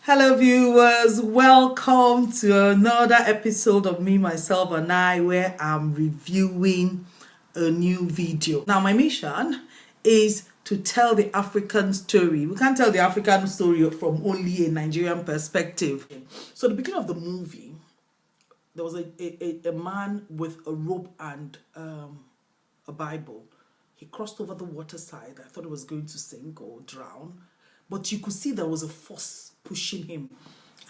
Hello viewers, welcome to another episode of Me, Myself and I, where I'm reviewing a new video. Now my mission is to tell the African story. We can't tell the African story from only a Nigerian perspective. So at the beginning of the movie, there was a man with a rope and a Bible. He crossed over the water side. I thought he was going to sink or drown, but you could see there was a force pushing him,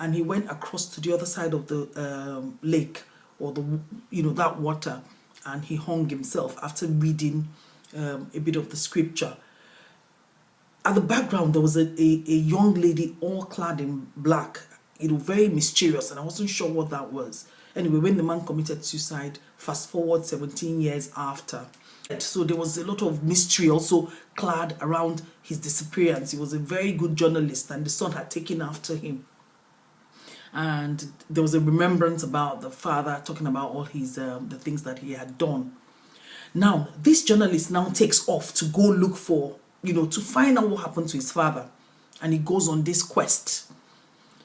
and he went across to the other side of the lake, or that water, and he hung himself after reading a bit of the scripture. At the background, there was a young lady all clad in black, very mysterious, and I wasn't sure what that was. Anyway, when the man committed suicide, fast forward 17 years after. So there was a lot of mystery also clad around his disappearance. He was a very good journalist, and the son had taken after him. And there was a remembrance about the father, talking about all his the things that he had done. Now, this journalist now takes off to go look for, to find out what happened to his father. And he goes on this quest.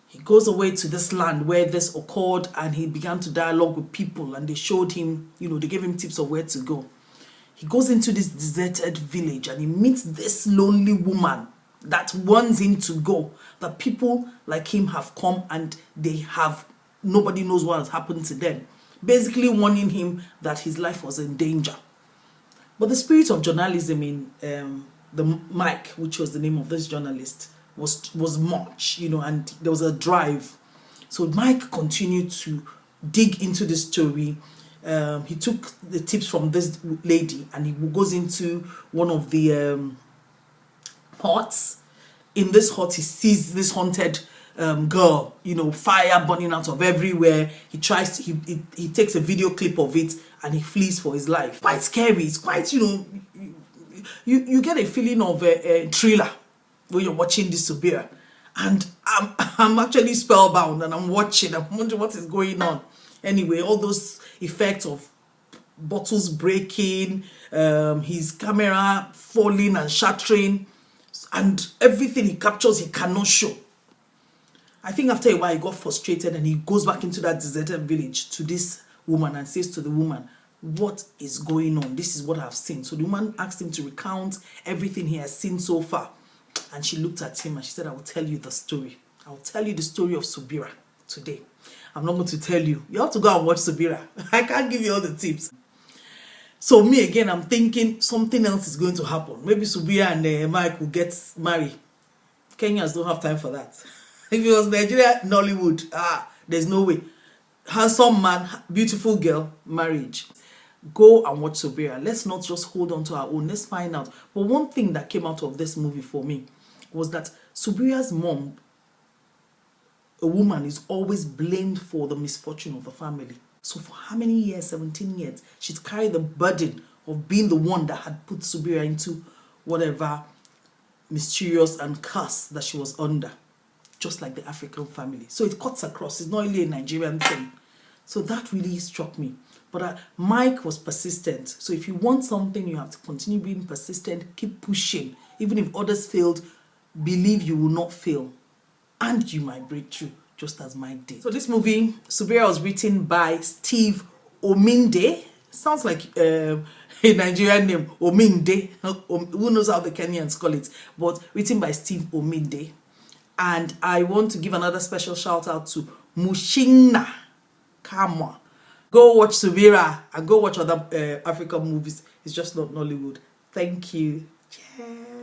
He goes away to this land where this occurred, and he began to dialogue with people, and they showed him, they gave him tips of where to go. He goes into this deserted village, and he meets this lonely woman that wants him to go. That people like him have come, and nobody knows what has happened to them. Basically warning him that his life was in danger. But the spirit of journalism in the Mike, which was the name of this journalist, was much, and there was a drive. So Mike continued to dig into the story. He took the tips from this lady, and he goes into one of the huts. In this hut, he sees this haunted girl, fire burning out of everywhere. He takes a video clip of it, and he flees for his life. Quite scary. It's quite, you get a feeling of a thriller when you're watching this Subira. And I'm actually spellbound, and I'm wondering what is going on. Anyway, all those effects of bottles breaking, his camera falling and shattering, and everything he captures he cannot show. I think after a while he got frustrated, and he goes back into that deserted village to this woman and says to the woman, "What is going on? This is what I've seen." So the woman asked him to recount everything he has seen so far. And she looked at him and she said, "I will tell you the story. I will tell you the story of Subira today. I'm not going to tell you. You have to go and watch Subira. I can't give you all the tips." So me again, I'm thinking something else is going to happen. Maybe Subira and Mike will get married. Kenyans don't have time for that. If it was Nigerian Nollywood, there's no way. Handsome man, beautiful girl, marriage. Go and watch Subira. Let's not just hold on to our own. Let's find out. But one thing that came out of this movie for me was that Subira's mom, a woman, is always blamed for the misfortune of the family. So for how many years? 17 years. She's carried the burden of being the one that had put Subira into whatever mysterious and curse that she was under. Just like the African family. So it cuts across. It's not really a Nigerian thing. So that really struck me. But Mike was persistent. So if you want something, you have to continue being persistent. Keep pushing. Even if others failed, believe you will not fail. And you might break through, just as Mike did. So this movie, Subira, was written by Steve Ominde. Sounds like a Nigerian name, Ominde. Who knows how the Kenyans call it? But written by Steve Ominde. And I want to give another special shout out to Mushinga Kamwa. Go watch Subira and go watch other African movies. It's just not Nollywood. Thank you. Cheers.